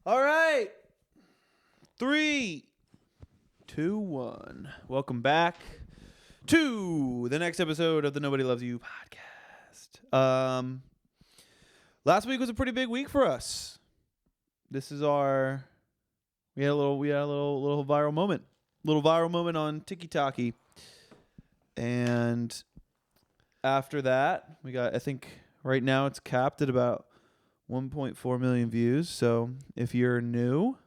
All right. 3, 2, 1. Welcome back to the next episode of the Nobody Loves You podcast. Last week was a pretty big week for us. This is our we had a little viral moment. Little viral moment on Tik Tok. And after that, we got, I think right now it's capped at about 1.4 million views. So if you're new,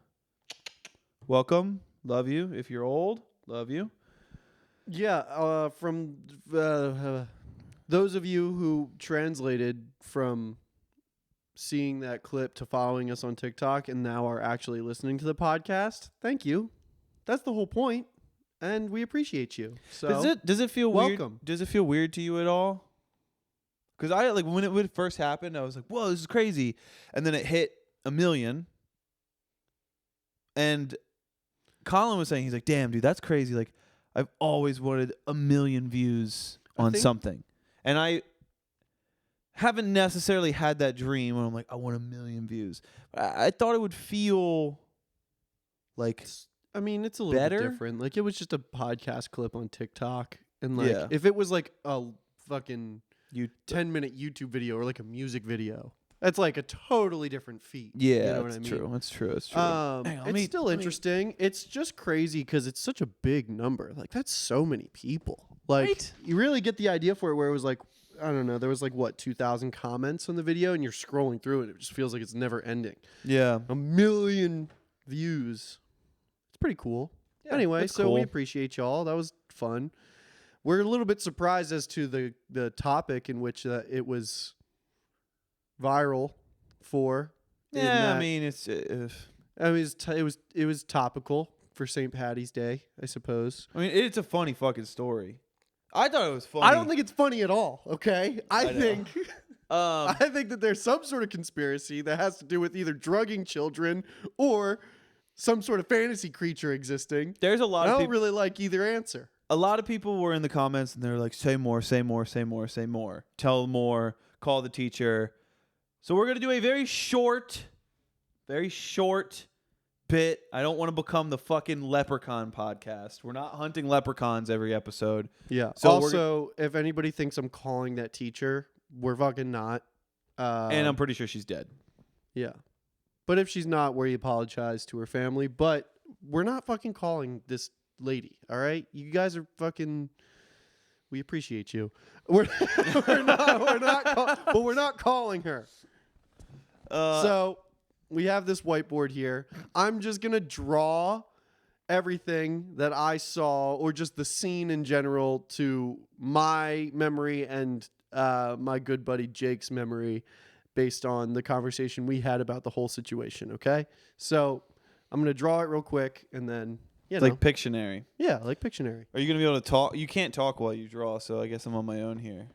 welcome. Love you. If you're old, love you. Yeah, from those of you who translated from seeing that clip to following us on TikTok and now are actually listening to the podcast, thank you. That's the whole point, and we appreciate you. So Does it feel welcome. weird? Does it feel weird to you at all? Because I when it first happened, I was like, "Whoa, this is crazy," and then it hit 1 million, and Colin was saying, he's like, "Damn, dude, that's crazy. Like, I've always wanted 1 million views on something, and I haven't necessarily had that dream where I'm like, I want 1 million views. I thought it would feel like, I mean, it's a little better? bit different. Like, it was just a podcast clip on TikTok, and like, Yeah. if it was like a fucking you 10-minute YouTube video or like a music video, that's like a totally different feat. Yeah, you know what it's I mean? true. It's true. It's true. Hang on, it's still interesting. It's just crazy because it's such a big number. Like, that's so many people. Like, Right? you really get the idea for it where it was like, I don't know, there was like, what, 2,000 comments on the video, and you're scrolling through it. It just feels like it's never ending. Yeah. 1 million views. It's pretty cool. Yeah, anyway, that's so cool. we appreciate y'all. That was fun. We're a little bit surprised as to the topic in which it was viral for. in Yeah, that- I mean, it's it was topical for St. Patty's Day, I suppose. it's a funny fucking story. I thought it was funny. I don't think it's funny at all. Okay, I know. think Um, I think that there's some sort of conspiracy that has to do with either drugging children or some sort of fantasy creature existing. there's a lot I of don't people. really like either answer. A lot of people were in the comments and they're like, "Say more, say more, say more, say more. Tell more. Call the teacher." So we're gonna do a very short bit. I don't want to become the fucking Leprechaun podcast. We're not hunting leprechauns every episode. Yeah. So also, if anybody thinks I'm calling that teacher, we're fucking not. And I'm pretty sure she's dead. Yeah. But if she's not, we apologize to her family. But we're not fucking calling this lady, all right? You guys are fucking... We appreciate you. We're not calling her. So we have this whiteboard here. I'm just going to draw everything that I saw or just the scene in general to my memory and my good buddy Jake's memory based on the conversation we had about the whole situation, okay? So I'm going to draw it real quick and then, It's like Pictionary. Yeah, like Pictionary. Are you going to be able to talk? You can't talk while you draw, so I guess I'm on my own here.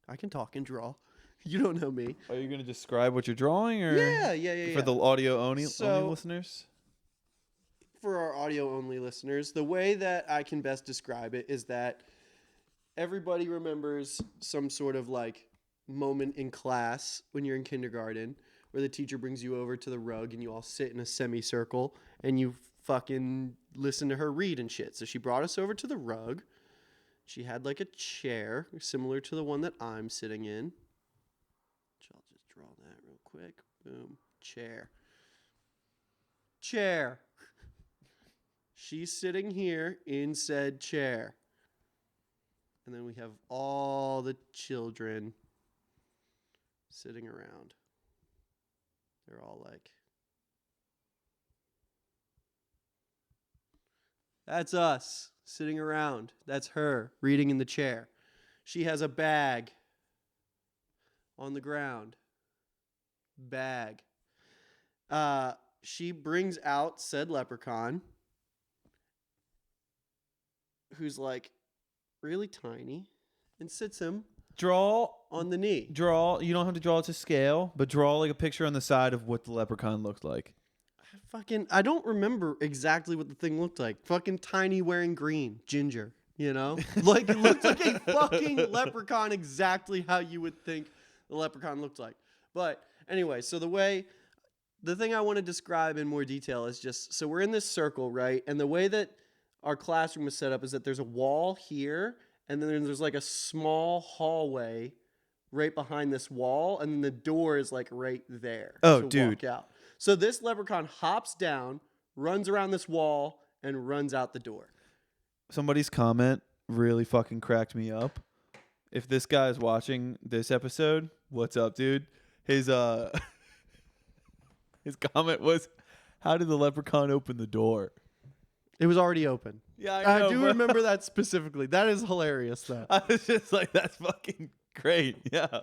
I can talk and draw. You don't know me. Are you going to describe what you're drawing? Or Yeah. For the audio only So- listeners? For our audio only listeners, the way that I can best describe it is that everybody remembers some sort of like moment in class when you're in kindergarten where the teacher brings you over to the rug and you all sit in a semicircle and you fucking listen to her read and shit. So she brought us over to the rug. She had like a chair similar to the one that I'm sitting in. Which I'll just draw that real quick. Boom. Chair. She's sitting here in said chair. And then we have all the children sitting around. They're all like, that's us sitting around. That's her reading in the chair. She has a bag on the ground. Bag. She brings out said leprechaun, who's like really tiny, and sits him Draw on the knee. Draw. You don't have to draw it to scale, but draw like a picture on the side of what the leprechaun looked like. I don't remember exactly what the thing looked like. Fucking tiny, wearing green, ginger. You know, like it looked like a fucking leprechaun, exactly how you would think the leprechaun looked like. But anyway, so the way the thing I want to describe in more detail is just, so we're in this circle, right? And the way that our classroom is set up is that there's a wall here, and then there's like a small hallway right behind this wall, and then the door is like right there. Oh, to dude. walk out. So this leprechaun hops down, runs around this wall, and runs out the door. Somebody's comment really fucking cracked me up. If this guy is watching this episode, what's up, dude? His his comment was, "How did the leprechaun open the door?" It was already open. Yeah, I do remember that specifically. That is hilarious, though. I was just like, "That's fucking great." Yeah.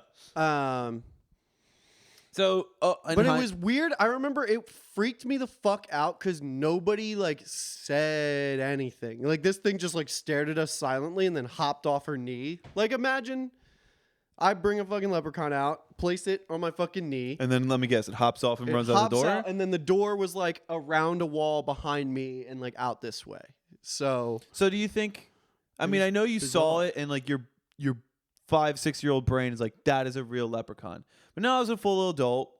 So, but it was weird. I remember it freaked me the fuck out because nobody like said anything. Like this thing just like stared at us silently and then hopped off her knee. Like imagine I bring a fucking leprechaun out, place it on my fucking knee, and then let me guess, it hops off and runs out the door. And then the door was like around a wall behind me and like out this way. So do you think? I mean, I know you saw it, and like your 5-6-year-old brain is like, that is a real leprechaun. But now as a full adult,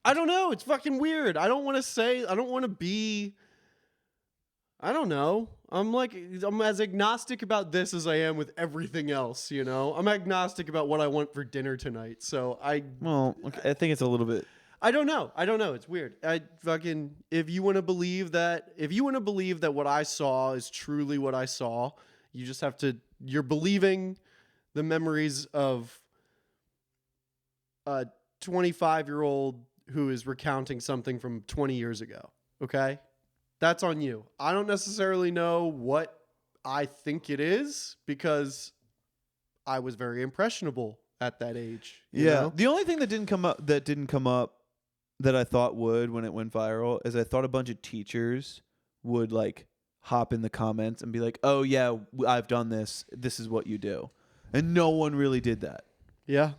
I don't know. It's fucking weird. I don't want to be. I don't know. I'm as agnostic about this as I am with everything else, you know? I'm agnostic about what I want for dinner tonight. So I think it's a little bit. I don't know. It's weird. If you want to believe that what I saw is truly what I saw, you just have to, you're believing the memories of a 25-year-old who is recounting something from 20 years ago. Okay? That's on you. I don't necessarily know what I think it is because I was very impressionable at that age. You know? The only thing that didn't come up that I thought would when it went viral is I thought a bunch of teachers would like hop in the comments and be like, "Oh yeah, I've done this. This is what you do," and no one really did that. Yeah.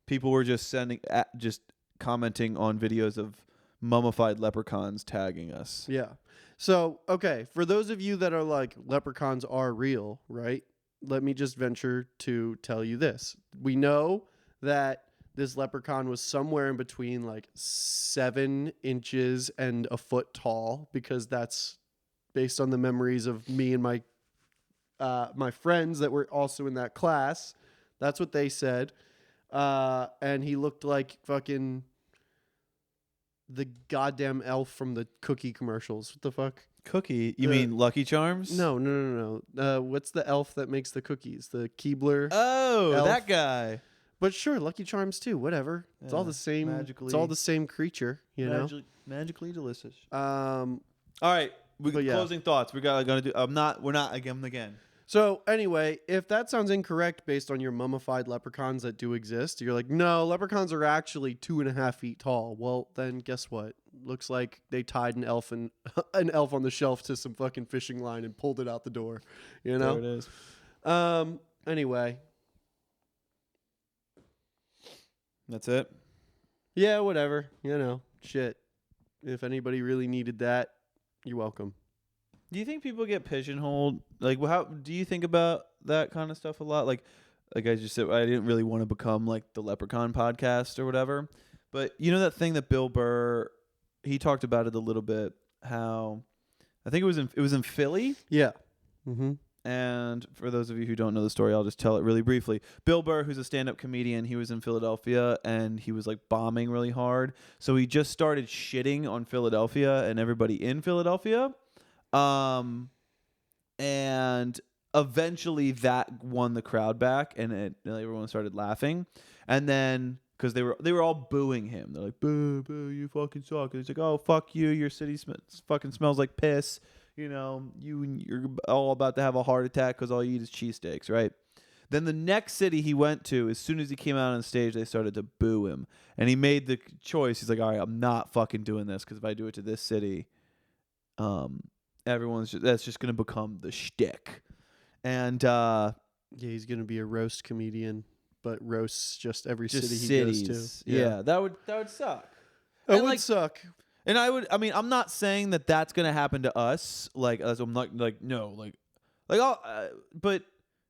People were just commenting on videos of mummified leprechauns tagging us. Yeah. So, okay, for those of you that are like, leprechauns are real, right? Let me just venture to tell you this. We know that this leprechaun was somewhere in between like 7 inches and a foot tall, because that's based on the memories of me and my friends that were also in that class. That's what they said. And he looked like fucking the goddamn elf from the cookie commercials. What the fuck? Cookie? You mean Lucky Charms? No. What's the elf that makes the cookies? The Keebler? Oh, elf? that guy. But sure, Lucky Charms too. Whatever. It's all the same. It's all the same creature. You know. Magically delicious. All right. Closing thoughts. We're gonna do. We're not again. So anyway, if that sounds incorrect based on your mummified leprechauns that do exist, you're like, no, leprechauns are actually 2.5 feet tall. Well, then guess what? Looks like they tied an elf on the shelf to some fucking fishing line and pulled it out the door. You know? There it is. Anyway. That's it? Yeah, whatever. You know, shit. If anybody really needed that, you're welcome. Do you think people get pigeonholed? Like, how do you think about that kind of stuff a lot? Like I just said, I didn't really want to become like the Leprechaun podcast or whatever. But you know that thing that Bill Burr, he talked about it a little bit. How I think it was in Philly. Yeah. Mm-hmm. And for those of you who don't know the story, I'll just tell it really briefly. Bill Burr, who's a stand-up comedian, he was in Philadelphia and he was like bombing really hard. So he just started shitting on Philadelphia and everybody in Philadelphia. And eventually that won the crowd back, and everyone started laughing. And then because they were all booing him, they're like, "Boo, boo, you fucking suck." And he's like, "Oh, fuck you, your city fucking smells like piss. You know, you're all about to have a heart attack because all you eat is cheesesteaks, right?" Then the next city he went to, as soon as he came out on stage, they started to boo him, and he made the choice. He's like, "All right, I'm not fucking doing this because if I do it to this city, that's just gonna become the shtick." And yeah, he's gonna be a roast comedian, but roasts just every city he goes to. Yeah, that would suck. That would suck. And I'm not saying that that's gonna happen to us. Like, as I'm not like no, but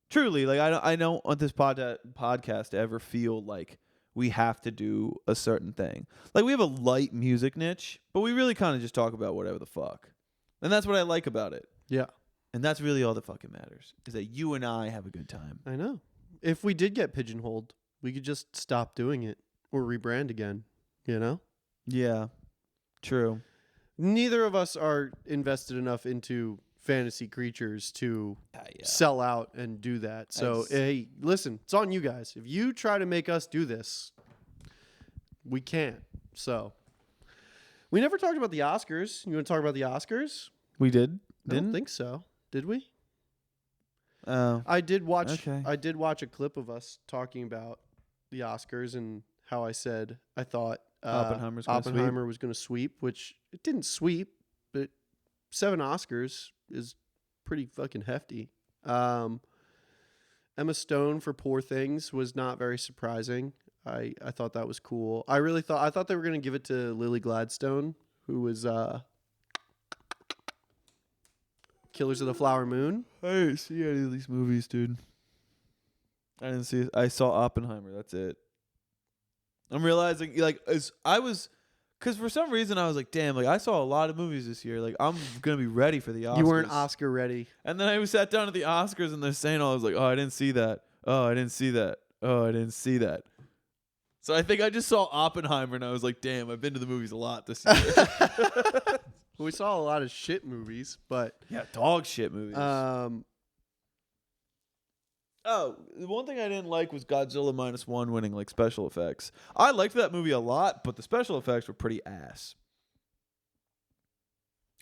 truly, like I don't want this podcast to ever feel like we have to do a certain thing. Like, we have a light music niche, but we really kind of just talk about whatever the fuck. And that's what I like about it. Yeah. And that's really all that fucking matters, is that you and I have a good time. I know. If we did get pigeonholed, we could just stop doing it or rebrand again, you know? Yeah, true. Neither of us are invested enough into fantasy creatures to sell out and do that. So, hey, listen, it's on you guys. If you try to make us do this, we can't. So, we never talked about the Oscars. You want to talk about the Oscars? We did? I don't think so. Did we? Oh. I did watch. Okay. I did watch a clip of us talking about the Oscars and how I said I thought Oppenheimer was going to sweep, which it didn't sweep, but 7 Oscars is pretty fucking hefty. Emma Stone for Poor Things was not very surprising. I thought that was cool. I thought they were going to give it to Lily Gladstone, who was Killers of the Flower Moon. I didn't see any of these movies, dude. I didn't see it. I saw Oppenheimer. That's it. I'm realizing, because for some reason I was like, damn, I saw a lot of movies this year. I'm going to be ready for the Oscars. You weren't Oscar ready. And then I sat down at the Oscars and they're saying I was like, oh, I didn't see that. Oh, I didn't see that. Oh, I didn't see that. So I think I just saw Oppenheimer and I was like, damn, I've been to the movies a lot this year. We saw a lot of shit movies, but yeah, dog shit movies. Oh, the one thing I didn't like was Godzilla -1 winning special effects. I liked that movie a lot, but the special effects were pretty ass.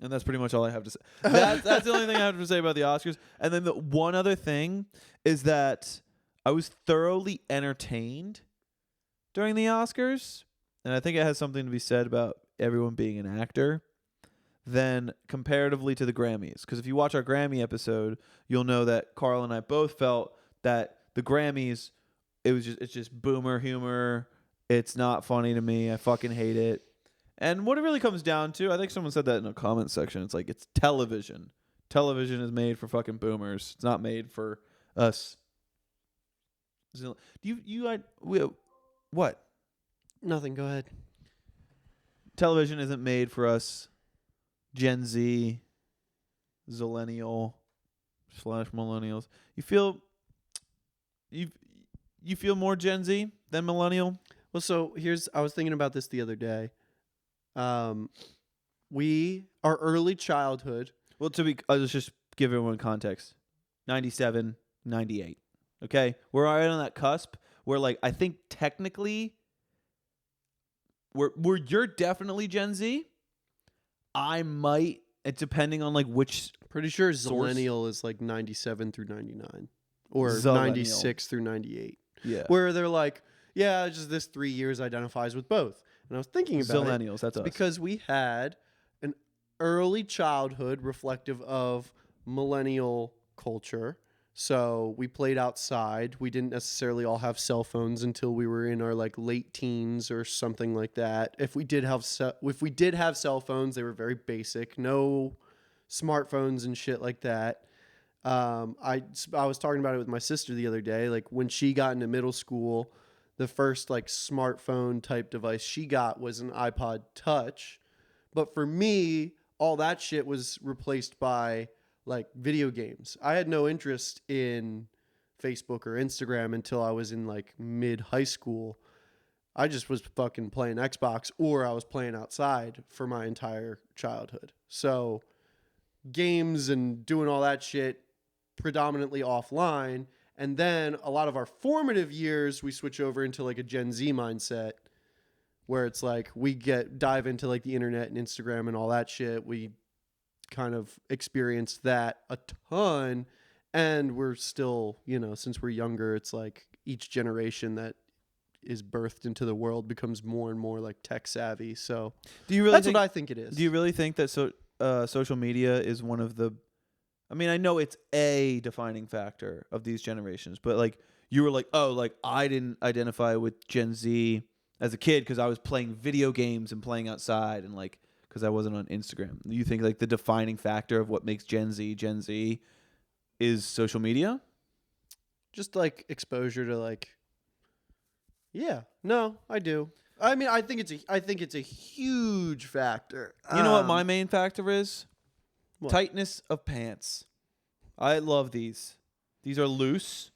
And that's pretty much all I have to say. That's the only thing I have to say about the Oscars. And then the one other thing is that I was thoroughly entertained during the Oscars, and I think it has something to be said about everyone being an actor, than comparatively to the Grammys. Because if you watch our Grammy episode, you'll know that Karl and I both felt that the Grammys, it's just boomer humor. It's not funny to me. I fucking hate it. And what it really comes down to, I think someone said that in a comment section, it's television. Television is made for fucking boomers. It's not made for us. What? Nothing. Go ahead. Television isn't made for us Gen Z, Zillennial / millennials. You feel more Gen Z than millennial? Well, so I was thinking about this the other day. Our early childhood. Well, let's just give everyone context. 97, 98. Okay? We're right on that cusp where I think technically you're definitely Gen Z. I might, depending on which. Pretty sure Zillennial is 97 through 99 or 96 through 98. Yeah. Where they're just this 3 years identifies with both. And I was thinking about Zillennials, that's us. Because we had an early childhood reflective of millennial culture. So we played outside. We didn't necessarily all have cell phones until we were in our late teens or something like that. If we did have cell phones, they were very basic. No smartphones and shit like that. I was talking about it with my sister the other day. When she got into middle school, the first smartphone type device she got was an iPod Touch. But for me, all that shit was replaced by video games. I had no interest in Facebook or Instagram until I was in mid high school. I just was fucking playing Xbox or I was playing outside for my entire childhood. So games and doing all that shit predominantly offline. And then a lot of our formative years, we switch over into a Gen Z mindset where it's we dive into the internet and Instagram and all that shit. We kind of experienced that a ton, and we're still, since we're younger, it's each generation that is birthed into the world becomes more and more tech savvy. So that's what I think it is. Do you really think that social media is one of the, I know it's a defining factor of these generations, but you were I didn't identify with Gen Z as a kid because I was playing video games and playing outside and because I wasn't on Instagram. You think the defining factor of what makes Gen Z is social media? Just exposure to Yeah. No, I do. I mean, I think it's a huge factor. You know what my main factor is? What? Tightness of pants. I love these. These are loose.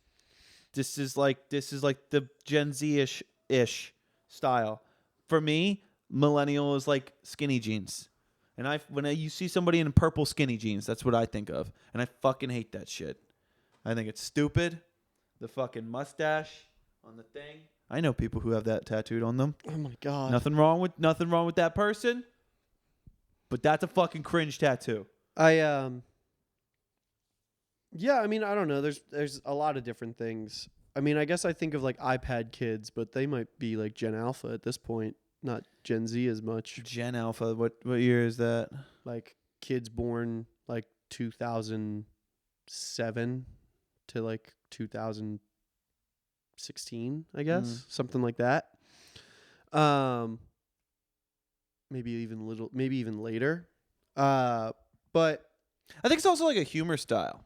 This is like the Gen Z-ish style. For me, millennial is like skinny jeans. And you see somebody in purple skinny jeans, that's what I think of. And I fucking hate that shit. I think it's stupid. The fucking mustache on the thing. I know people who have that tattooed on them. Oh my god. Nothing wrong with that person. But that's a fucking cringe tattoo. Yeah, I mean, I don't know. There's a lot of different things. I mean, I guess I think of like iPad kids, but they might be like Gen Alpha at this point, not Gen Z as much. Gen Alpha, what year is that? Like kids born like 2007 to like 2016, I guess. Something like that. Maybe even later. But I think it's also like a humor style.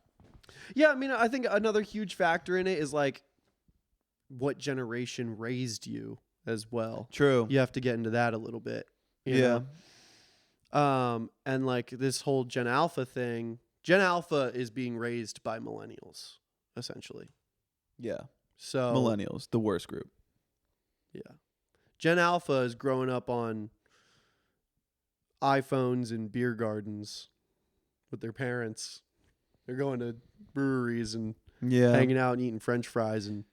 yeah, I mean, I think another huge factor in it is like what generation raised you as well. True. You have to get into that a little bit. You know? And like this whole Gen Alpha thing, Gen Alpha is being raised by millennials, essentially. Yeah. So Millennials, the worst group. yeah. Gen Alpha is growing up on iPhones and beer gardens with their parents. They're going to breweries and hanging out and eating French fries and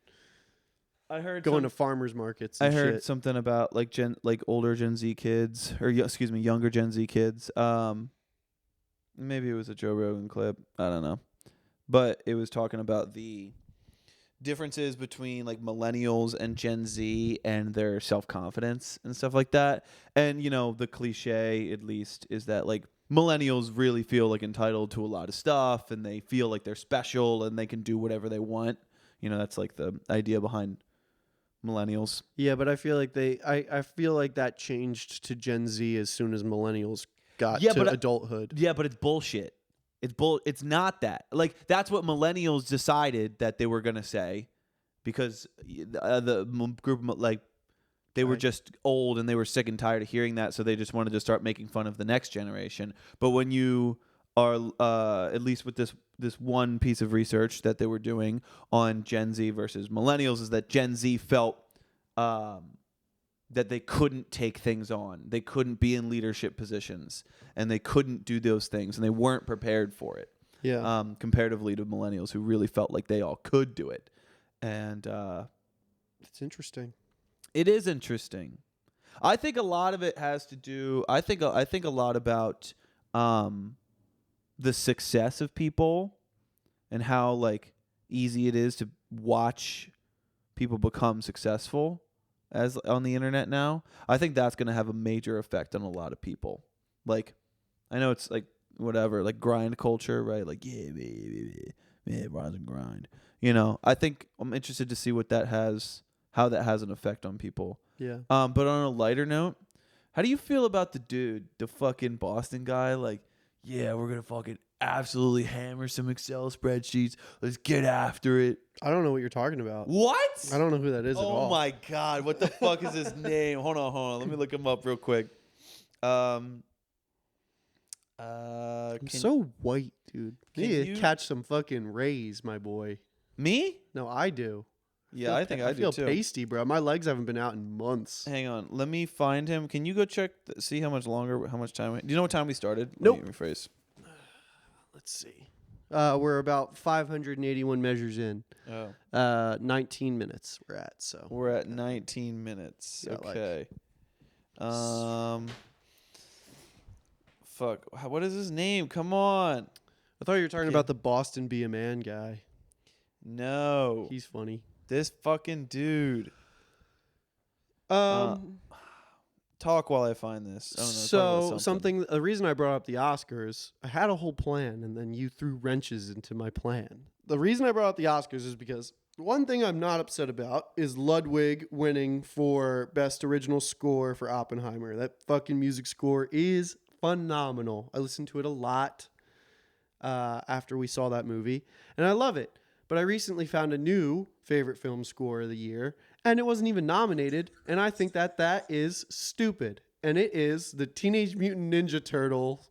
I heard going to farmers markets. And I heard shit. something about like older Gen Z kids or younger Gen Z kids. Maybe it was a Joe Rogan clip. I don't know, but it was talking about the differences between like millennials and Gen Z and their self-confidence and stuff like that. And the cliche at least is that like millennials really feel like entitled to a lot of stuff and they feel like they're special and they can do whatever they want. That's like the idea behind millennials. Yeah, but I feel like I feel like that changed to Gen Z as soon as millennials got to adulthood. Yeah, but it's bullshit. It's not that. Like that's what millennials decided that they were gonna say, because the group like they were just old and they were sick and tired of hearing that, so they just wanted to start making fun of the next generation. But when you are at least with this one piece of research that they were doing on Gen Z versus millennials, is that Gen Z felt that they couldn't take things on. They couldn't be in leadership positions and they couldn't do those things and they weren't prepared for it. Yeah. Comparatively to millennials who really felt like they all could do it. And it's interesting. It is interesting. I think a lot of it has to do I think a lot about the success of people and how like easy it is to watch people become successful as on the internet now. I think that's going to have a major effect on a lot of people. Like, I know it's like whatever, like grind culture, right? Like, yeah, rise and grind. I think I'm interested to see how that has an effect on people. Yeah. But on a lighter note, how do you feel about the fucking Boston guy? Like, yeah, we're going to fucking absolutely hammer some Excel spreadsheets. Let's get after it. I don't know what you're talking about. What? I don't know who that is at all. Oh my god, what the fuck is his name? Hold on. Let me look him up real quick. I'm so white, dude. You need to catch some fucking rays, my boy. Me? No, I do. Yeah, I think I do feel too. pasty, bro. My legs haven't been out in months. Hang on, let me find him. Can you go check, see how much time? Do you know what time we started? Nope. Let me rephrase. Let's see. We're about 581 measures in. 19 minutes we're at. So we're at 19 minutes. Okay. Fuck. What is his name? Come on. I thought you were talking about the Boston Be a Man guy. No. He's funny. This fucking dude. Talk while I find this. I don't know. So the reason I brought up the Oscars, I had a whole plan, and then you threw wrenches into my plan. The reason I brought up the Oscars is because one thing I'm not upset about is Ludwig winning for Best Original Score for Oppenheimer. That fucking music score is phenomenal. I listened to it a lot after we saw that movie, and I love it. But I recently found a new favorite film score of the year, And it wasn't even nominated. And I think that is stupid. And it is the Teenage Mutant Ninja Turtle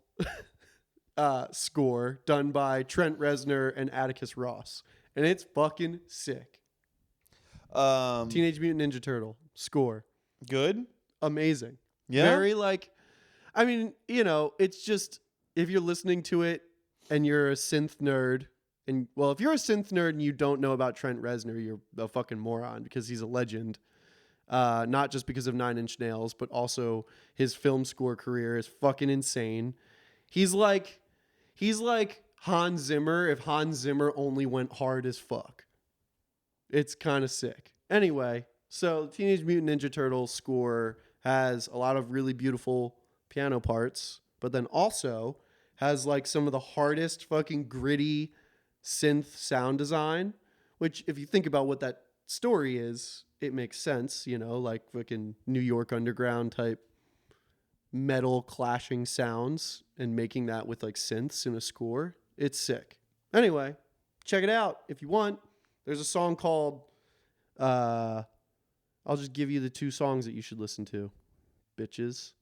score done by Trent Reznor and Atticus Ross. And it's fucking sick. Teenage Mutant Ninja Turtle score. Good? Amazing. Yeah? Very I mean, it's just, if you're listening to it and you're a synth nerd, and well, if you're a synth nerd and you don't know about Trent Reznor, you're a fucking moron because he's a legend. Not just because of Nine Inch Nails, but also his film score career is fucking insane. He's like Hans Zimmer if Hans Zimmer only went hard as fuck. It's kind of sick. Anyway, so Teenage Mutant Ninja Turtles score has a lot of really beautiful piano parts, but then also has like some of the hardest fucking gritty synth sound design, which if you think about what that story is, it makes sense, like fucking New York Underground type metal clashing sounds and making that with like synths in a score. It's sick. Anyway, check it out if you want. There's a song called I'll just give you the 2 songs that you should listen to, bitches.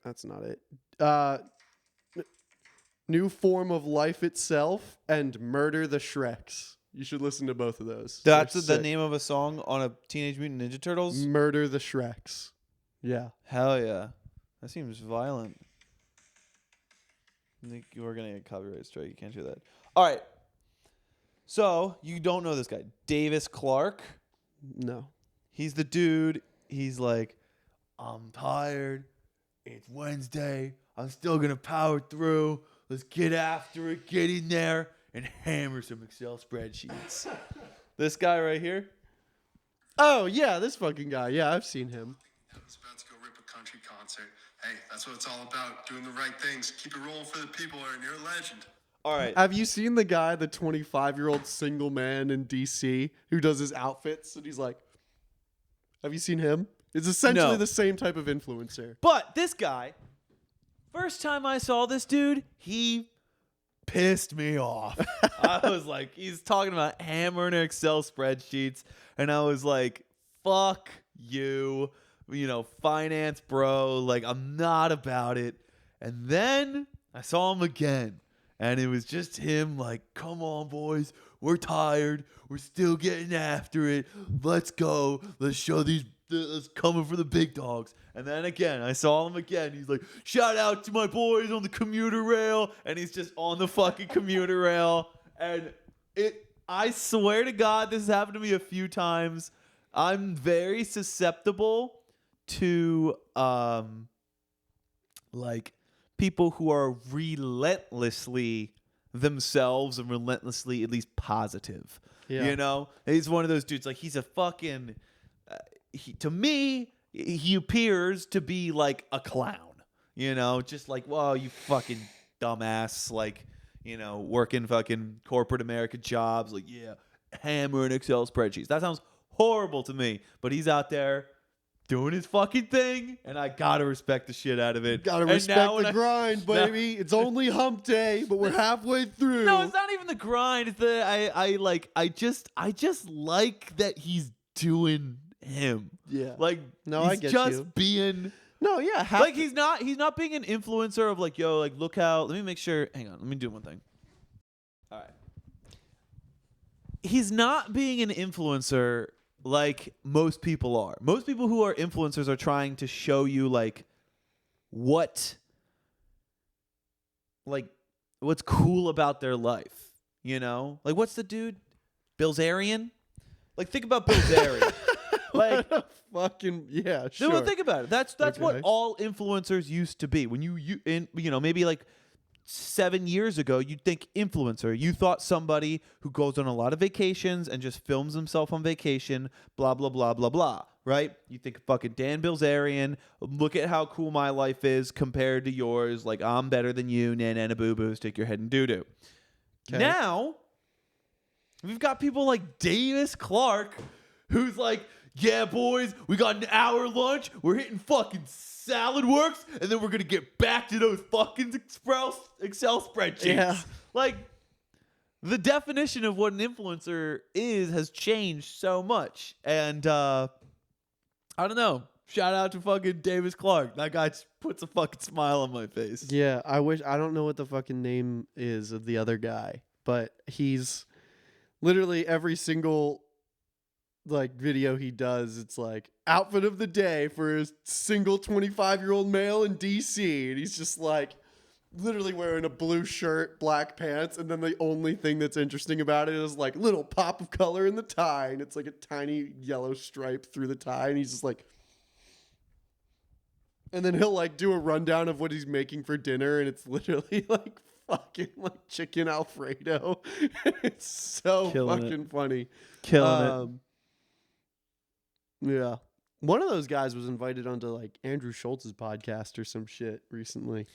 That's not it. New Form of Life Itself and Murder the Shreks. You should listen to both of those. That's the name of a song on a Teenage Mutant Ninja Turtles? Murder the Shreks. Yeah. Hell yeah. That seems violent. I think we're going to get copyright strike. You can't do that. All right. So, you don't know this guy. Davis Clarke. No. He's the dude. He's like, I'm tired. It's Wednesday. I'm still going to power through. Let's get after it. Get in there and hammer some Excel spreadsheets. This guy right here. Oh, yeah. This fucking guy. Yeah, I've seen him. I was about to go rip a country concert. Hey, that's what it's all about. Doing the right things. Keep it rolling for the people, and you're a legend. All right. Have you seen the guy, the 25-year-old single man in DC who does his outfits? And he's like, have you seen him? It's essentially the same type of influencer. But this guy, first time I saw this dude, he pissed me off. I was like, he's talking about hammering Excel spreadsheets. And I was like, fuck you, finance bro. Like, I'm not about it. And then I saw him again. And it was just him like, come on, boys. We're tired. We're still getting after it. Let's go. Let's show let's coming for the big dogs. And then again, I saw him again. He's like, shout out to my boys on the commuter rail. And he's just on the fucking commuter rail. And I swear to God, this has happened to me a few times. I'm very susceptible to like people who are relentlessly themselves and relentlessly at least positive. Yeah. He's one of those dudes. Like, he's a fucking to me, he appears to be like a clown, just like, whoa, you fucking dumbass, like, working fucking corporate America jobs, like, yeah, hammering Excel spreadsheets. That sounds horrible to me, but he's out there doing his fucking thing, and I gotta respect the shit out of it. Gotta respect the grind, baby. It's only hump day, but we're halfway through. No, it's not even the grind. It's I just like that he's doing him. Yeah. Like, no, he's I get just you. being. No, yeah. Like, he's not being an influencer of like, yo, like, look how. Let me make sure. Hang on. Let me do one thing. All right. He's not being an influencer like most people are. Most people who are influencers are trying to show you like what's cool about their life, Like, what's the dude? Bilzerian? Like, think about Bilzerian. Like, fucking yeah, sure. No, think about it. That's Okay. what all influencers used to be. When maybe like 7 years ago, you'd think influencer. You thought somebody who goes on a lot of vacations and just films himself on vacation, blah, blah, blah, blah, blah, right? You think fucking Dan Bilzerian, look at how cool my life is compared to yours. Like, I'm better than you, nana boo-boo, stick your head in doo-doo. Okay. Now, we've got people like Davis Clarke, who's like, yeah, boys, we got an hour lunch. We're hitting fucking Salad Works, and then we're gonna get back to those fucking Excel spreadsheets. Yeah. Like, the definition of what an influencer has changed so much. And I don't know. Shout out to fucking Davis Clarke. That guy puts a fucking smile on my face. Yeah, I don't know what the fucking name is of the other guy, but he's literally every single like video he does, it's like outfit of the day for a single 25-year-old male in DC, and he's just like literally wearing a blue shirt, black pants, and then the only thing that's interesting about it is like little pop of color in the tie, and it's like a tiny yellow stripe through the tie, and he's just like, and then he'll like do a rundown of what he's making for dinner, and it's literally like fucking like chicken Alfredo. It's so Killing fucking it. funny. Killing it. Yeah. One of those guys was invited onto like Andrew Schultz's podcast or some shit recently.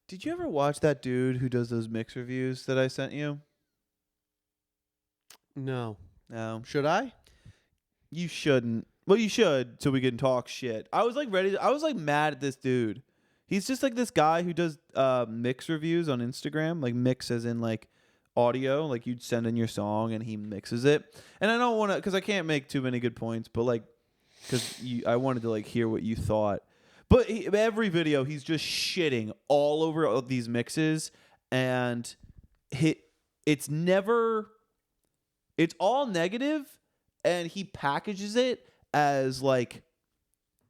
Did you ever watch that dude who does those mix reviews that I sent you? No. No. Should I? You shouldn't. Well, you should, so we can talk shit. I was like mad at this dude. He's just like this guy who does mix reviews on Instagram, like mix as in like audio, like you'd send in your song and he mixes it. And I don't want to, because I can't make too many good points, but like, because I wanted to like hear what you thought. But every video, he's just shitting all over all these mixes, and it's all negative, and he packages it as like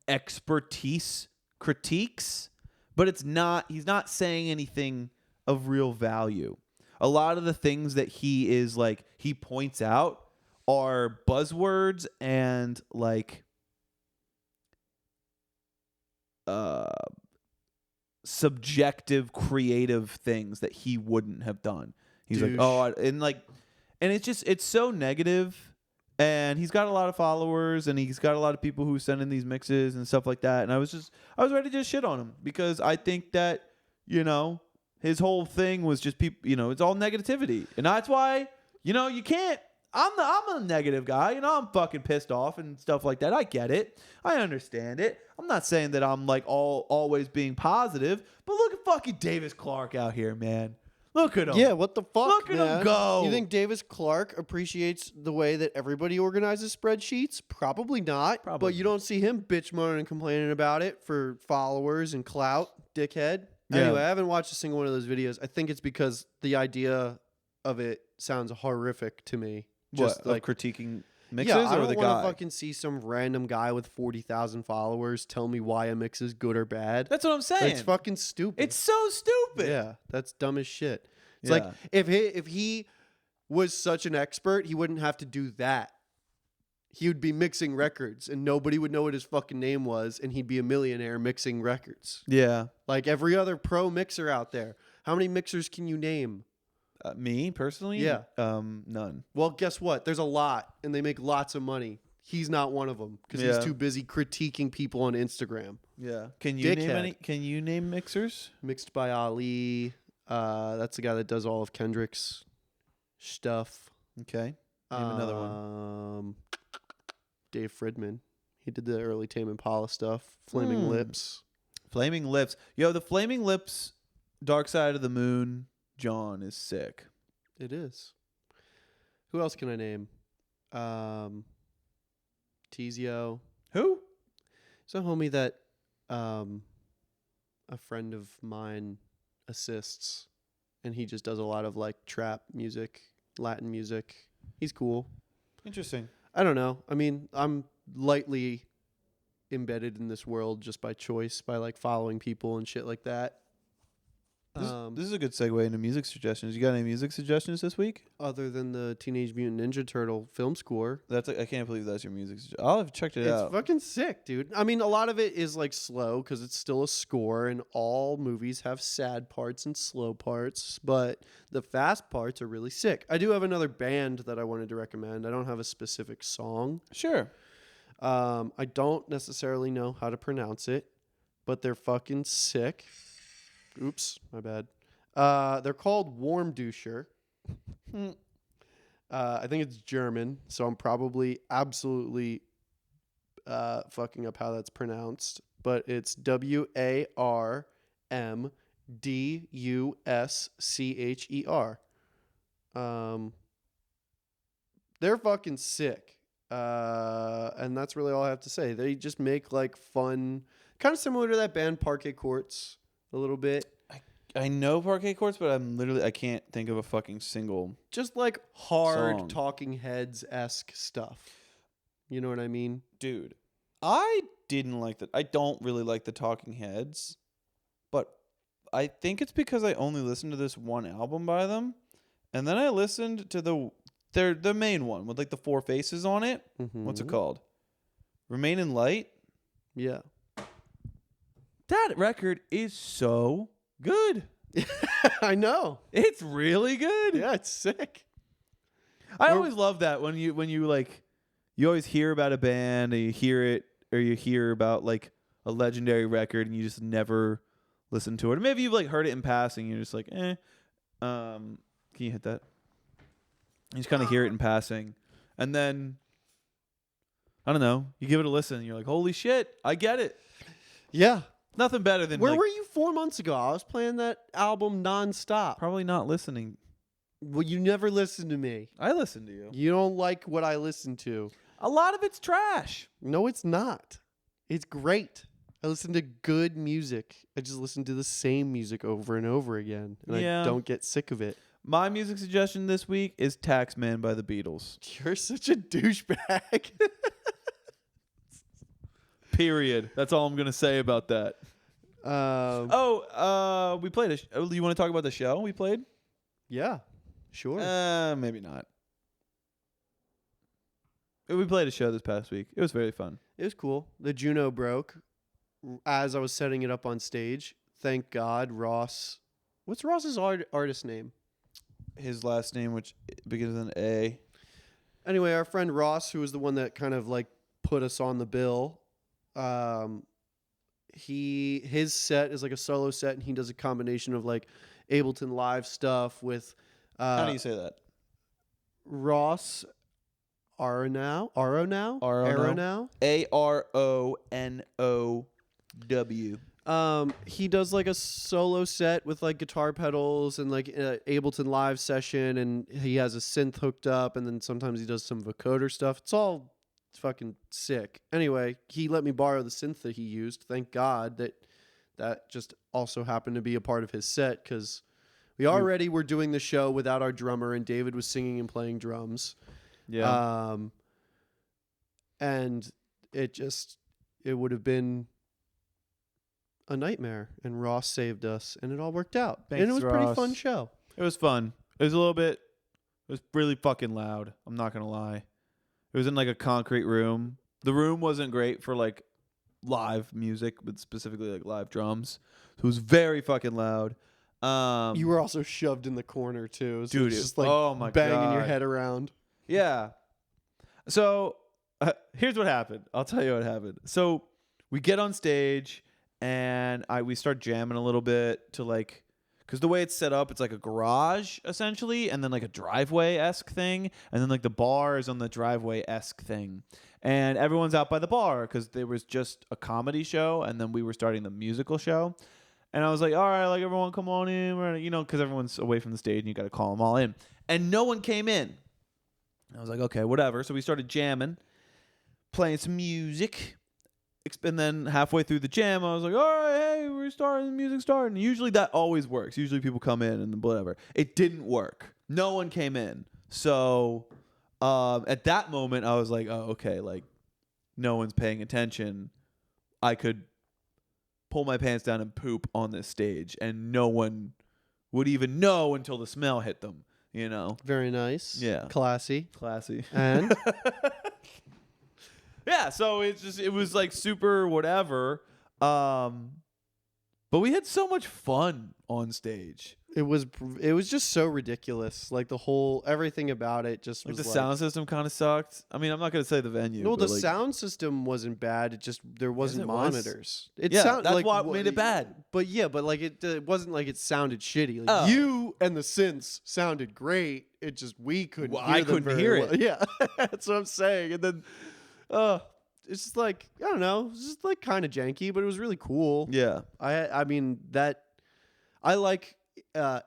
expertise critiques, but it's not. He's not saying anything of real value. A lot of the things that he points out are buzzwords and like subjective creative things that he wouldn't have done. He's Douche. like, and it's so negative, and he's got a lot of followers, and he's got a lot of people who send in these mixes and stuff like that, and I was ready to just shit on him because I think that, you know, his whole thing was just people, you know, it's all negativity, and that's why, you know, you can't. I'm a negative guy, you know, I'm fucking pissed off and stuff like that. I get it. I understand it. I'm not saying that I'm like always being positive, but look at fucking Davis Clarke out here, man. Look at him. Yeah, what the fuck, Look at man? him go. You think Davis Clarke appreciates the way that everybody organizes spreadsheets? Probably not. Probably. But you don't see him bitch moaning and complaining about it for followers and clout, dickhead. Yeah. Anyway, I haven't watched a single one of those videos. I think it's because the idea of it sounds horrific to me. Just What, like critiquing mixes, yeah, I or don't the want guy? to fucking see some random guy with 40,000 followers tell me why a mix is good or bad. That's what I'm saying. It's fucking stupid. It's so stupid. Yeah, that's dumb as shit. It's Yeah. like if he was such an expert, he wouldn't have to do that. He would be mixing records and nobody would know what his fucking name was, and he'd be a millionaire mixing records. Yeah. Like every other pro mixer out there. How many mixers can you name? Me personally? Yeah. None. Well, guess what? There's a lot, and they make lots of money. He's not one of them because Yeah. he's too busy critiquing people on Instagram. Yeah. Can you name Dickhead. any? Can you name mixers? Mixed by Ali. That's the guy that does all of Kendrick's stuff. Okay. Name another one. Dave Fridman. He did the early Tame Impala stuff. Flaming Lips. Flaming Lips. Yo, the Flaming Lips, Dark Side of the Moon, John is sick. It is. Who else can I name? Tizio. Who? It's a homie that a friend of mine assists, and he just does a lot of like trap music, Latin music. He's cool. Interesting. I don't know. I mean, I'm lightly embedded in this world just by choice, by like following people and shit like that. This is a good segue into music suggestions. You got any music suggestions this week? Other than the Teenage Mutant Ninja Turtle film score. I can't believe that's your music suggestion. I'll have checked it It's out. fucking sick, dude. I mean, a lot of it is like slow because it's still a score, and all movies have sad parts and slow parts, but the fast parts are really sick. I do have another band that I wanted to recommend. I don't have a specific song. Sure. I don't necessarily know how to pronounce it, but they're fucking sick. Oops, my bad. They're called Warm Duscher. I think it's German, so I'm probably absolutely fucking up how that's pronounced, but it's WARMDUSCHER. They're fucking sick. And that's really all I have to say. They just make like fun, kind of similar to that band Parquet Courts a little bit. I know Parquet Courts, but I can't think of a fucking single. Just like hard song. Talking Heads-esque stuff. You know what I mean? Dude, I didn't like that. I don't really like the Talking Heads, but I think it's because I only listened to this one album by them, and then I listened to the main one with like the 4 faces on it. Mm-hmm. What's it called? Remain in Light. Yeah. That record is so good. I know. It's really good. Yeah, it's sick. I always love that when you like, you always hear about a band and you hear it, or you hear about like a legendary record and you just never listen to it. Or maybe you've like heard it in passing and you're just like, eh. Can you hit that? You just kind of hear it in passing. And then, I don't know, you give it a listen and you're like, holy shit, I get it. Yeah. Nothing better than Where were you 4 months ago? I was playing that album nonstop. probably not listening. Well, you never listened to me. I listen to you. You don't like what I listen to. A lot of it's trash. No, it's not. It's great. I listen to good music. I just listen to the same music over and over again. And Yeah. I don't get sick of it. My music suggestion this week is Taxman by the Beatles. You're such a douchebag. Period. That's all I'm going to say about that. We played you want to talk about the show we played? Yeah, sure. Maybe not. We played a show this past week. It was very fun. It was cool. The Juno broke as I was setting it up on stage. Thank God, Ross. What's Ross's artist name? His last name, which begins with an A. Anyway, our friend Ross, who was the one that kind of like put us on the bill, his set is like a solo set, and he does a combination of like Ableton Live stuff with How do you say that? Ross Aronow. Aronow. He does like a solo set with like guitar pedals and like Ableton Live session, and he has a synth hooked up, and then sometimes he does some vocoder stuff. It's all fucking sick. Anyway, he let me borrow the synth that he used. Thank God that just also happened to be a part of his set, because we already were doing the show without our drummer, and David was singing and playing drums. Yeah. And it would have been a nightmare, and Ross saved us, and it all worked out. Thanks, and it was a pretty Ross. fun show. It was fun. It was really fucking loud. I'm not going to lie. It was in like a concrete room. The room wasn't great for like live music, but specifically like live drums. So it was very fucking loud. You were also shoved in the corner too. So Dude, it was just like oh my banging your God. head around. Yeah. So here's what happened. I'll tell you what happened. So we get on stage and we start jamming a little bit to like, because the way it's set up, it's like a garage essentially, and then like a driveway-esque thing, and then like the bar is on the driveway-esque thing. And everyone's out by the bar because there was just a comedy show, and then we were starting the musical show. And I was like, all right, like everyone come on in. Because everyone's away from the stage and you got to call them all in. And no one came in. I was like, okay, whatever. So we started jamming, playing some music. And then halfway through the jam, I was like, all right, hey, we're starting, the music's starting. Usually that always works. Usually people come in and whatever. It didn't work. No one came in. So at that moment, I was like, oh, okay, like no one's paying attention. I could pull my pants down and poop on this stage, and no one would even know until the smell hit them, you know? Very nice. Yeah. Classy. And? Yeah, so it was like super whatever. But we had so much fun on stage. It was just so ridiculous. Like everything about it just Like was the sound system kind of sucked. I mean, I'm not going to say the venue. No, the but like, sound system wasn't bad. It just there wasn't it was. monitors. That's what made it bad. But yeah, but like it wasn't like it sounded shitty. Like you and the synths sounded great. It just we couldn't. Well, hear I them couldn't very hear well. it. Yeah, that's what I'm saying. And then, it's just like, I don't know, it's just like kind of janky, but it was really cool. Yeah. I mean that I like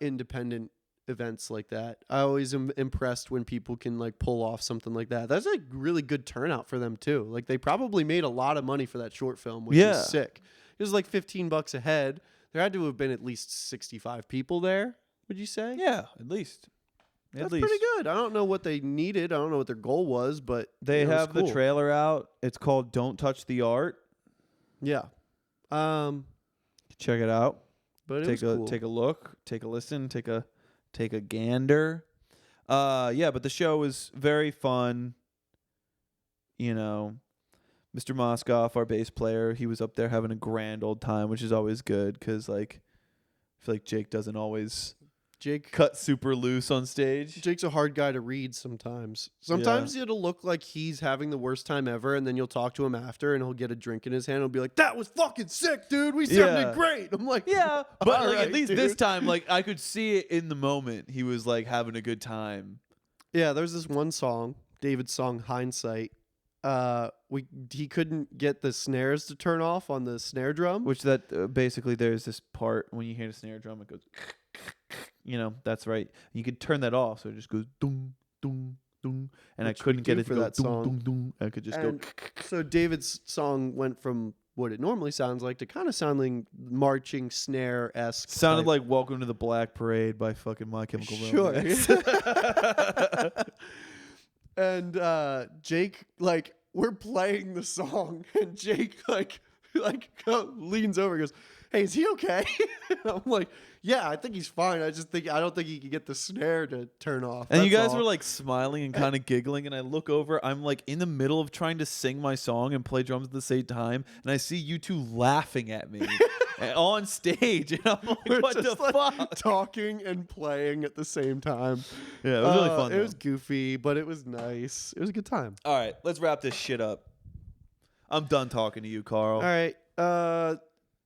independent events like that. I always am impressed when people can like pull off something like that. That's a really good turnout for them too. Like they probably made a lot of money for that short film, which Yeah. is sick. It was like $15 a head. There had to have been at least 65 people there, would you say? Yeah, at least. That's pretty good. I don't know what they needed. I don't know what their goal was, but They it was have the cool. trailer out. It's called Don't Touch the Art. Yeah. Check it out. But it Take was a cool. take a look, take a listen, take a gander. Yeah, but the show was very fun. You know, Mr. Moskoff, our bass player, he was up there having a grand old time, which is always good because like I feel like Jake doesn't always cut super loose on stage. Jake's a hard guy to read sometimes. Sometimes it'll look like he's having the worst time ever, and then you'll talk to him after, and he'll get a drink in his hand and he'll be like, "That was fucking sick, dude. We sounded great." I'm like, Yeah, but all like, right, at least dude. this time, like I could see it in the moment. He was like having a good time. Yeah, there's this one song, David's song "Hindsight." He couldn't get the snares to turn off on the snare drum. Which that basically there's this part when you hear the snare drum, it goes, you know, that's right. You could turn that off, so it just goes doom doom doom, and Which I couldn't we get do it to for go that doom song. doom doom. I could just And go. so David's song went from what it normally sounds like to kind of sounding marching snare esque. Sounded like "Welcome to the Black Parade" by fucking My Chemical Sure. Romance. And Jake, like, we're playing the song, and Jake like leans over and goes, "Hey, is he okay?" And I'm like, "Yeah, I think he's fine. I don't think he can get the snare to turn off." And you That's guys all." were like smiling and kind of giggling, and I look over. I'm like in the middle of trying to sing my song and play drums at the same time, and I see you two laughing at me on stage, and I'm like, We're "What the just, like, fuck?" talking and playing at the same time. Yeah, it was really fun. It though. was goofy, but it was nice. It was a good time. All right, let's wrap this shit up. I'm done talking to you, Karl. All right.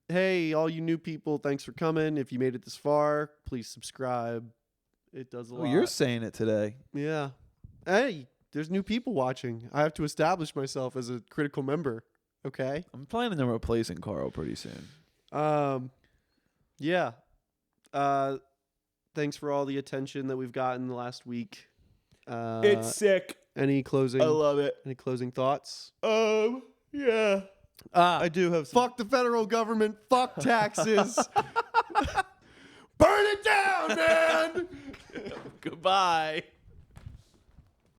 Hey, all you new people, thanks for coming. If you made it this far, please subscribe. It does a Oh, lot. you're saying it today. Yeah. Hey, there's new people watching. I have to establish myself as a critical member. Okay. I'm planning on replacing Karl pretty soon. Yeah. Thanks for all the attention that we've gotten the last week. sick. Any closing? I love it. Any closing thoughts? Yeah. I do have some. Fuck the federal government. Fuck taxes. Burn it down, man. Goodbye.